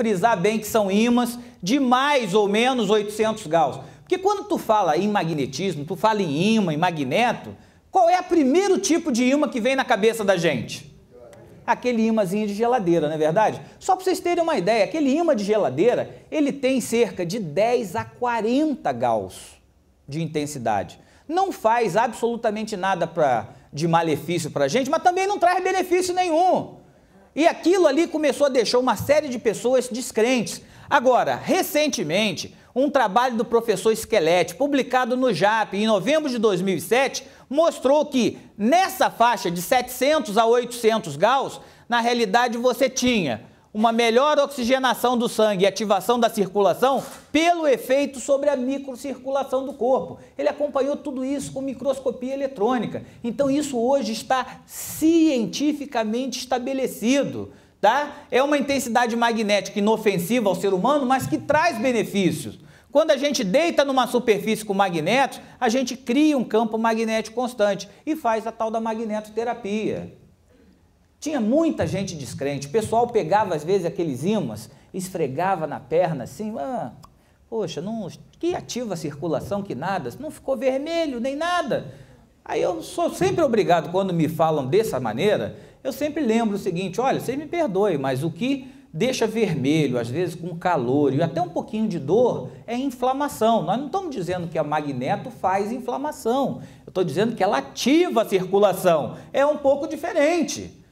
frisar bem que são ímãs de mais ou menos 800 Gauss. Porque quando tu fala em magnetismo, tu fala em ímã, em magneto, qual é o primeiro tipo de ímã que vem na cabeça da gente? Aquele ímãzinho de geladeira, não é verdade? Só para vocês terem uma ideia, aquele ímã de geladeira, ele tem cerca de 10 a 40 Gauss de intensidade. Não faz absolutamente nada de malefício para a gente, mas também não traz benefício nenhum. E aquilo ali começou a deixar uma série de pessoas descrentes. Agora, recentemente, um trabalho do professor Schelletti, publicado no JAP em novembro de 2007, mostrou que nessa faixa de 700 a 800 Gauss, na realidade você tinha uma melhor oxigenação do sangue e ativação da circulação pelo efeito sobre a microcirculação do corpo. Ele acompanhou tudo isso com microscopia eletrônica. Então isso hoje está cientificamente estabelecido, tá? É uma intensidade magnética inofensiva ao ser humano, mas que traz benefícios. Quando a gente deita numa superfície com magnetos, a gente cria um campo magnético constante e faz a tal da magnetoterapia. Tinha muita gente descrente, o pessoal pegava às vezes aqueles ímãs, esfregava na perna assim, poxa, não, que ativa a circulação que nada, não ficou vermelho nem nada. Aí eu sou sempre obrigado, quando me falam dessa maneira, eu sempre lembro o seguinte, olha, vocês me perdoem, mas o que deixa vermelho, às vezes com calor e até um pouquinho de dor, é inflamação. Nós não estamos dizendo que a magneto faz inflamação, eu estou dizendo que ela ativa a circulação, é um pouco diferente.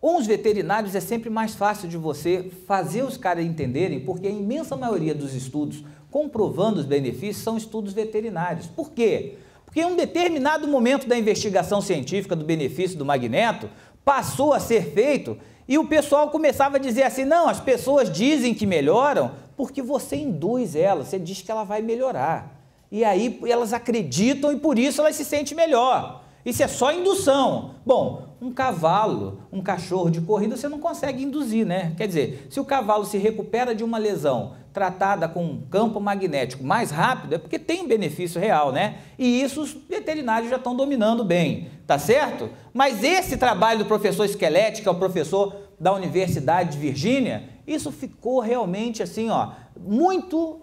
Com os veterinários é sempre mais fácil de você fazer os caras entenderem, porque a imensa maioria dos estudos comprovando os benefícios são estudos veterinários. Por quê? Porque em um determinado momento da investigação científica do benefício do magneto, passou a ser feito e o pessoal começava a dizer assim, não, as pessoas dizem que melhoram porque você induz elas, você diz que ela vai melhorar. E aí elas acreditam e por isso elas se sentem melhor. Isso é só indução. Bom, um cavalo, um cachorro de corrida, você não consegue induzir, né? Quer dizer, se o cavalo se recupera de uma lesão tratada com um campo magnético mais rápido, é porque tem um benefício real, né? E isso os veterinários já estão dominando bem, tá certo? Mas esse trabalho do professor Schelletti, que é o professor da Universidade de Virgínia, isso ficou realmente assim, ó, muito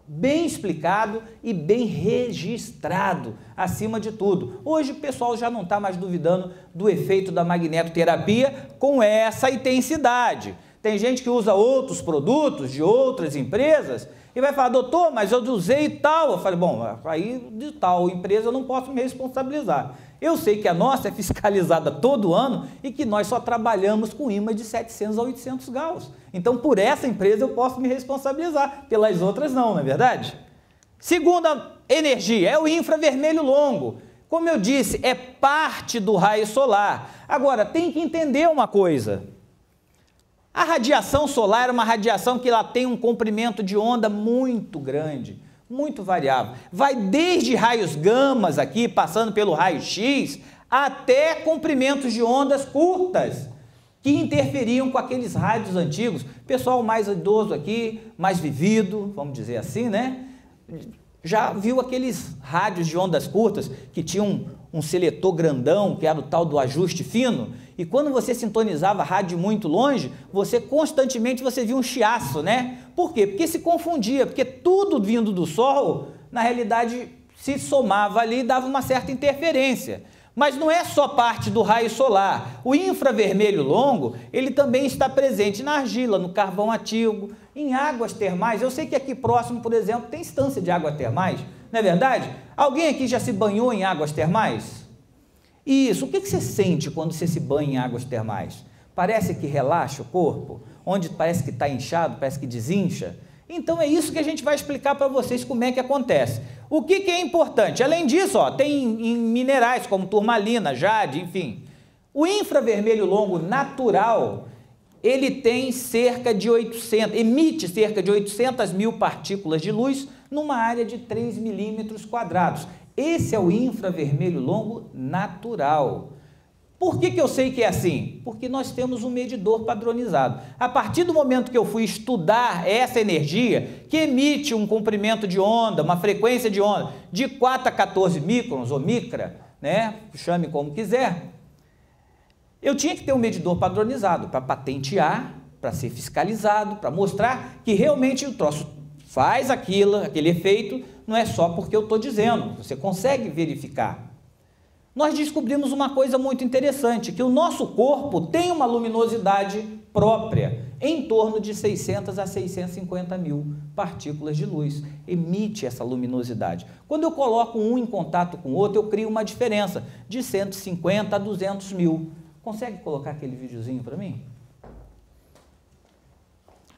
bem explicado e bem registrado, acima de tudo. Hoje o pessoal já não está mais duvidando do efeito da magnetoterapia com essa intensidade. Tem gente que usa outros produtos de outras empresas e vai falar, doutor, mas eu usei tal. Eu falei, bom, aí de tal empresa eu não posso me responsabilizar. Eu sei que a nossa é fiscalizada todo ano e que nós só trabalhamos com ímã de 700 a 800 Gauss. Então, por essa empresa eu posso me responsabilizar, pelas outras não é verdade? Segunda energia é o infravermelho longo. Como eu disse, é parte do raio solar. Agora, tem que entender uma coisa. A radiação solar é uma radiação que ela tem um comprimento de onda muito grande, muito variável. Vai desde raios gamas aqui, passando pelo raio X, até comprimentos de ondas curtas, que interferiam com aqueles rádios antigos. Pessoal mais idoso aqui, mais vivido, vamos dizer assim, né? Já viu aqueles rádios de ondas curtas que tinham um seletor grandão, que era o tal do ajuste fino, e quando você sintonizava rádio muito longe, você constantemente via um chiaço, né? Por quê? Porque se confundia, porque tudo vindo do Sol, na realidade, se somava ali e dava uma certa interferência. Mas não é só parte do raio solar. O infravermelho longo, ele também está presente na argila, no carvão ativo, em águas termais. Eu sei que aqui próximo, por exemplo, tem estância de águas termais, não é verdade? Alguém aqui já se banhou em águas termais? Isso, o que você sente quando você se banha em águas termais? Parece que relaxa o corpo? Onde parece que está inchado, parece que desincha? Então é isso que a gente vai explicar para vocês como é que acontece. O que é importante? Além disso, ó, tem em minerais como turmalina, jade, enfim. O infravermelho longo natural, ele tem cerca de 800, emite cerca de 800 mil partículas de luz numa área de 3 milímetros quadrados. Esse é o infravermelho longo natural. Por que eu sei que é assim? Porque nós temos um medidor padronizado. A partir do momento que eu fui estudar essa energia, que emite um comprimento de onda, uma frequência de onda de 4 a 14 microns, ou micra, né? Chame como quiser, eu tinha que ter um medidor padronizado para patentear, para ser fiscalizado, para mostrar que realmente o troço faz aquele efeito, não é só porque eu estou dizendo, você consegue verificar. Nós descobrimos uma coisa muito interessante, que o nosso corpo tem uma luminosidade própria, em torno de 600 a 650 mil partículas de luz, emite essa luminosidade. Quando eu coloco um em contato com o outro, eu crio uma diferença de 150 a 200 mil. Consegue colocar aquele videozinho para mim?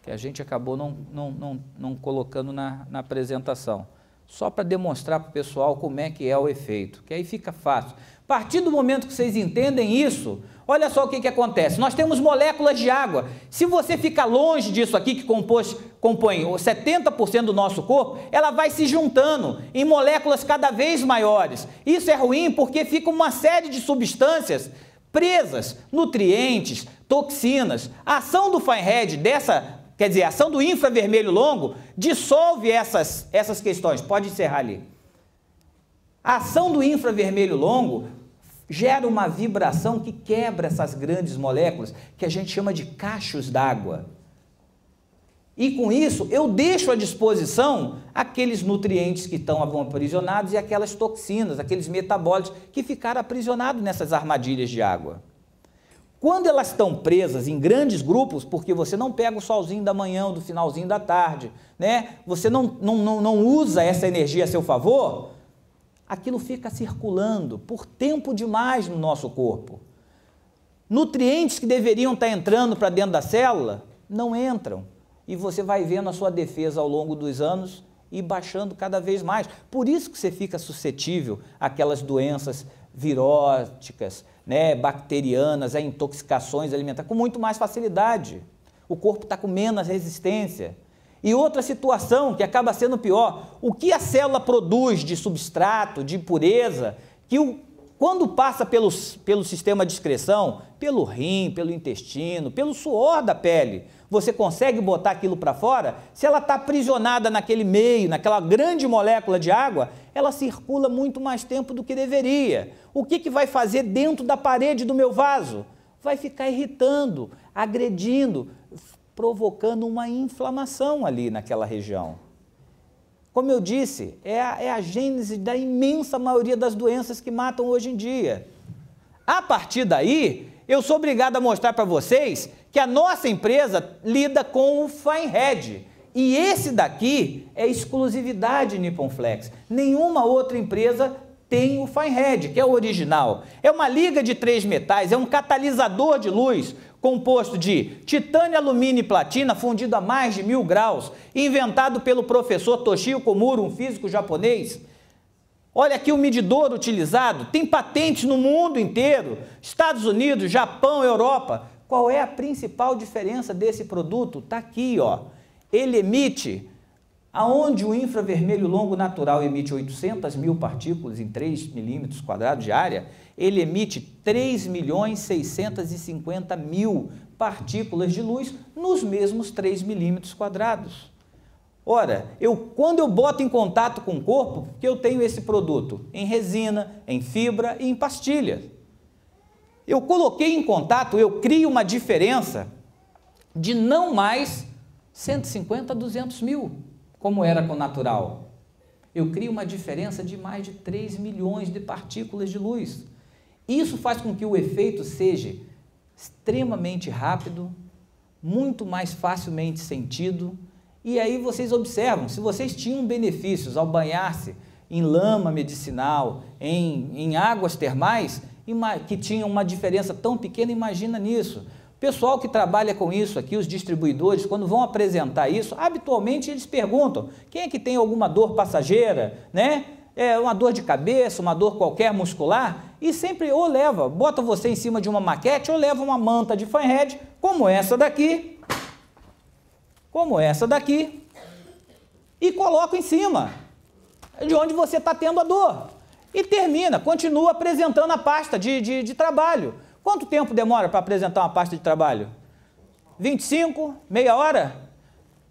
Que a gente acabou não colocando na apresentação. Só para demonstrar para o pessoal como é que é o efeito, que aí fica fácil. A partir do momento que vocês entendem isso, olha só o que acontece. Nós temos moléculas de água. Se você ficar longe disso aqui, que compõe 70% do nosso corpo, ela vai se juntando em moléculas cada vez maiores. Isso é ruim porque fica uma série de substâncias presas, nutrientes, toxinas. A ação do Fine Quer dizer, a ação do infravermelho longo dissolve essas questões. Pode encerrar ali. A ação do infravermelho longo gera uma vibração que quebra essas grandes moléculas, que a gente chama de cachos d'água. E com isso, eu deixo à disposição aqueles nutrientes que estão aprisionados e aquelas toxinas, aqueles metabólitos que ficaram aprisionados nessas armadilhas de água. Quando elas estão presas em grandes grupos, porque você não pega o solzinho da manhã ou do finalzinho da tarde, né? Você não usa essa energia a seu favor, aquilo fica circulando por tempo demais no nosso corpo. Nutrientes que deveriam estar entrando para dentro da célula, não entram. E você vai vendo a sua defesa ao longo dos anos e baixando cada vez mais. Por isso que você fica suscetível àquelas doenças viróticas, né, bacterianas, a intoxicações alimentares, com muito mais facilidade. O corpo está com menos resistência. E outra situação que acaba sendo pior, o que a célula produz de substrato, de impureza, que quando passa pelo sistema de excreção, pelo rim, pelo intestino, pelo suor da pele, você consegue botar aquilo para fora? Se ela está aprisionada naquele meio, naquela grande molécula de água, ela circula muito mais tempo do que deveria. O que vai fazer dentro da parede do meu vaso? Vai ficar irritando, agredindo, provocando uma inflamação ali naquela região. Como eu disse, é a gênese da imensa maioria das doenças que matam hoje em dia. A partir daí, eu sou obrigado a mostrar para vocês que a nossa empresa lida com o Fine. E esse daqui é exclusividade Nippon Flex. Nenhuma outra empresa tem o Fine, que é o original. É uma liga de 3 metais, é um catalisador de luz composto de titânio, alumínio e platina fundido a mais de 1000 graus, inventado pelo professor Toshio Komuro, um físico japonês. Olha aqui o medidor utilizado, tem patentes no mundo inteiro, Estados Unidos, Japão, Europa. Qual é a principal diferença desse produto? Está aqui, ó. Ele emite, aonde o infravermelho longo natural emite 800 mil partículas em 3 milímetros quadrados de área, ele emite 3.650.000 partículas de luz nos mesmos 3 milímetros quadrados. Ora, quando eu boto em contato com o corpo, que eu tenho esse produto em resina, em fibra e em pastilha. Eu coloquei em contato, eu crio uma diferença de não mais 150 a 200 mil, como era com o natural. Eu crio uma diferença de mais de 3 milhões de partículas de luz. Isso faz com que o efeito seja extremamente rápido, muito mais facilmente sentido. E aí vocês observam, se vocês tinham benefícios ao banhar-se em lama medicinal, em águas termais, que tinham uma diferença tão pequena, imagina nisso. O pessoal que trabalha com isso aqui, os distribuidores, quando vão apresentar isso, habitualmente eles perguntam, quem é que tem alguma dor passageira, né? Uma dor de cabeça, uma dor qualquer muscular, e sempre ou bota você em cima de uma maquete, ou leva uma manta de Fine, como essa daqui, e coloca em cima, de onde você está tendo a dor. E continua apresentando a pasta de trabalho. Quanto tempo demora para apresentar uma pasta de trabalho? 25? Meia hora?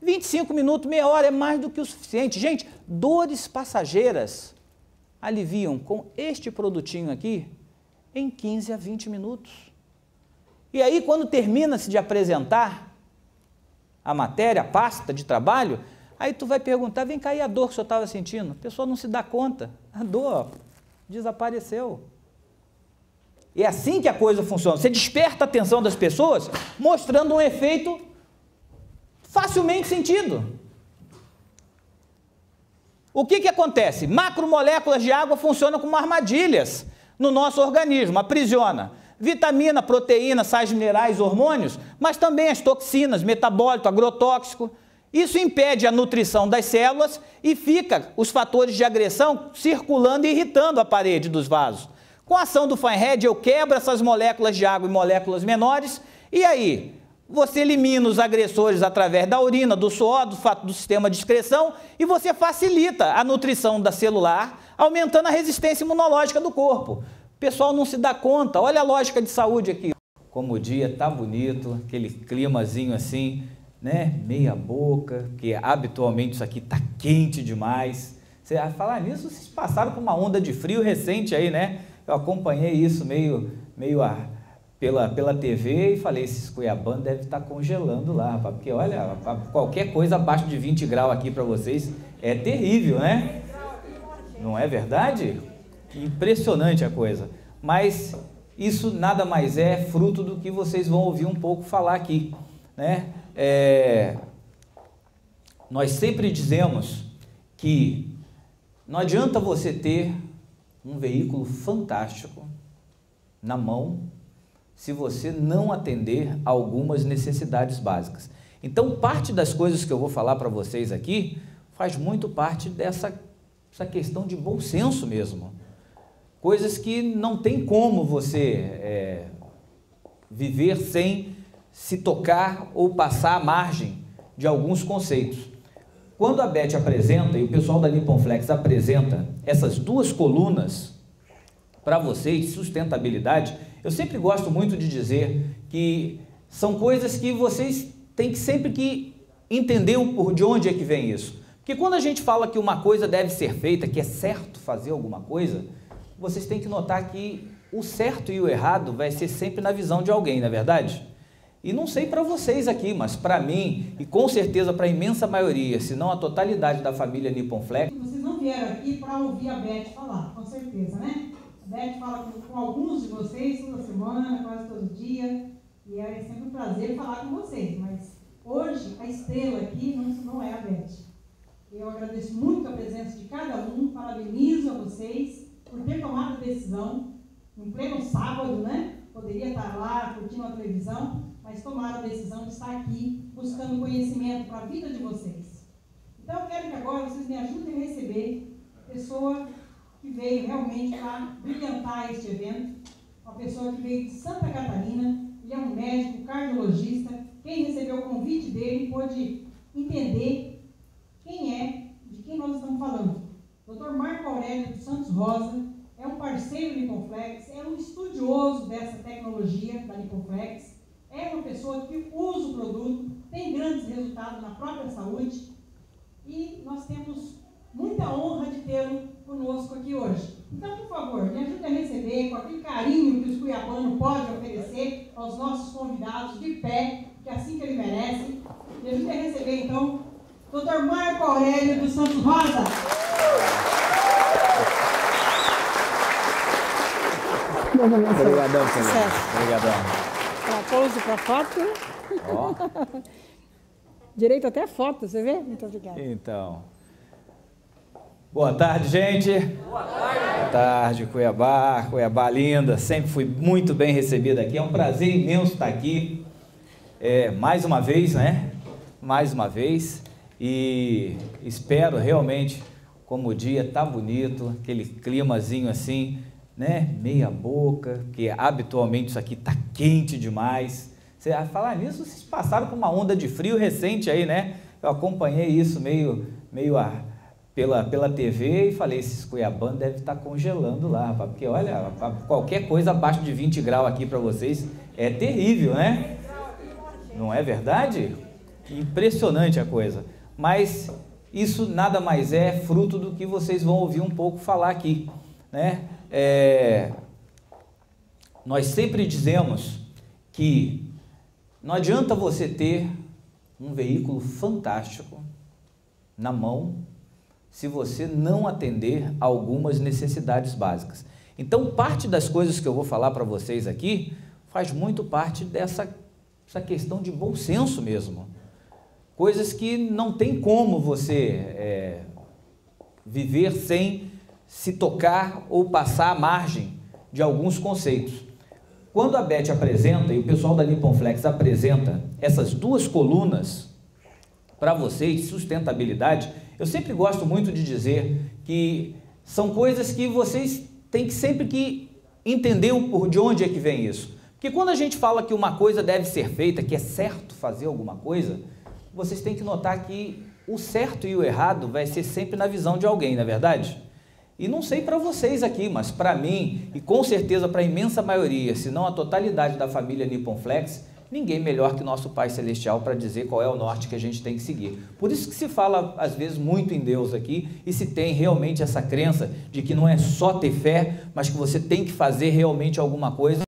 25 minutos, meia hora é mais do que o suficiente. Gente, dores passageiras aliviam com este produtinho aqui em 15 a 20 minutos. E aí, quando termina-se de apresentar, a matéria, a pasta de trabalho, aí tu vai perguntar, vem cá, e a dor que o senhor estava sentindo? A pessoa não se dá conta, a dor desapareceu. E é assim que a coisa funciona, você desperta a atenção das pessoas, mostrando um efeito facilmente sentido. O que acontece? Macromoléculas de água funcionam como armadilhas no nosso organismo, aprisiona vitamina, proteína, sais minerais, hormônios, mas também as toxinas, metabólito, agrotóxico. Isso impede a nutrição das células e fica os fatores de agressão circulando e irritando a parede dos vasos. Com a ação do Fine-Head, eu quebro essas moléculas de água em moléculas menores, e aí você elimina os agressores através da urina, do suor, do sistema de excreção, e você facilita a nutrição da celular, aumentando a resistência imunológica do corpo. O pessoal não se dá conta, olha a lógica de saúde aqui. Como o dia está bonito, aquele climazinho assim, né? Meia boca, que habitualmente isso aqui está quente demais. Você vai falar nisso, vocês passaram por uma onda de frio recente aí, né? Eu acompanhei isso meio pela TV e falei, esses cuiabanos devem estar congelando lá, rapaz, porque olha, qualquer coisa abaixo de 20 graus aqui para vocês é terrível, né? Não é verdade? Impressionante a coisa, mas isso nada mais é fruto do que vocês vão ouvir um pouco falar aqui, né? Nós sempre dizemos que não adianta você ter um veículo fantástico na mão se você não atender a algumas necessidades básicas. Então, parte das coisas que eu vou falar para vocês aqui faz muito parte dessa questão de bom senso mesmo. Coisas que não tem como você viver sem se tocar ou passar à margem de alguns conceitos. Quando a Beth apresenta, e o pessoal da Nippon-Flex apresenta essas duas colunas para vocês de sustentabilidade, eu sempre gosto muito de dizer que são coisas que vocês têm que sempre que entender de onde é que vem isso. Porque quando a gente fala que uma coisa deve ser feita, que é certo fazer alguma coisa, vocês têm que notar que o certo e o errado vai ser sempre na visão de alguém, não é verdade? E não sei para vocês aqui, mas para mim, e com certeza para a imensa maioria, se não a totalidade da família Nippon-Flex... Vocês não vieram aqui para ouvir a Beth falar, com certeza, né? A Beth fala com alguns de vocês toda semana, quase todo dia, e é sempre um prazer falar com vocês, mas hoje a estrela aqui não é a Beth. Eu agradeço muito a presença de cada um, parabenizo a vocês por ter tomado a decisão, em pleno sábado, né? Poderia estar lá curtindo a televisão, mas tomaram a decisão de estar aqui buscando conhecimento para a vida de vocês. Então eu quero que agora vocês me ajudem a receber a pessoa que veio realmente para brilhantar este evento, uma pessoa que veio de Santa Catarina, ele é um médico, cardiologista, quem recebeu o convite dele pôde entender quem é, de quem nós estamos falando. Dr. Marco Aurélio dos Santos Rosa é um parceiro Nippon-Flex, é um estudioso dessa tecnologia da Nippon-Flex, é uma pessoa que usa o produto, tem grandes resultados na própria saúde e nós temos muita honra de tê-lo conosco aqui hoje. Então, por favor, me ajude a receber com aquele carinho que os cuiabanos podem oferecer aos nossos convidados de pé, que é assim que ele merece. Me ajude a receber, então, Dr. Marco Aurélio dos Santos Rosa. Obrigadão, senhor. Obrigadão. Pouso para foto. Ó. Direito até foto, você vê? Muito obrigada. Então. Boa tarde, gente. Boa tarde. Boa tarde, Cuiabá. Cuiabá linda. Sempre fui muito bem recebido aqui. É um prazer imenso estar aqui. Mais uma vez, né? Mais uma vez. E espero realmente, como o dia tá bonito, aquele climazinho assim, né? Meia boca, que habitualmente isso aqui tá quente demais. Você vai falar nisso, vocês passaram por uma onda de frio recente aí, né? Eu acompanhei isso meio pela TV e falei, esses cuiabanos devem estar congelando lá, rapaz, porque olha, qualquer coisa abaixo de 20 graus aqui para vocês é terrível, né? Não é verdade? Impressionante a coisa. Mas isso nada mais é fruto do que vocês vão ouvir um pouco falar aqui, né? Nós sempre dizemos que não adianta você ter um veículo fantástico na mão, se você não atender a algumas necessidades básicas. Então, parte das coisas que eu vou falar para vocês aqui faz muito parte dessa questão de bom senso mesmo. Coisas que não tem como você viver sem se tocar ou passar à margem de alguns conceitos. Quando a Beth apresenta, e o pessoal da Nippon Flex apresenta essas duas colunas para vocês de sustentabilidade, eu sempre gosto muito de dizer que são coisas que vocês têm que sempre que entender de onde é que vem isso. Porque quando a gente fala que uma coisa deve ser feita, que é certo fazer alguma coisa, vocês têm que notar que o certo e o errado vai ser sempre na visão de alguém, não é verdade? E não sei para vocês aqui, mas para mim, e com certeza para a imensa maioria, se não a totalidade da família Nippon Flex, ninguém melhor que nosso Pai Celestial para dizer qual é o norte que a gente tem que seguir. Por isso que se fala, às vezes, muito em Deus aqui, e se tem realmente essa crença de que não é só ter fé, mas que você tem que fazer realmente alguma coisa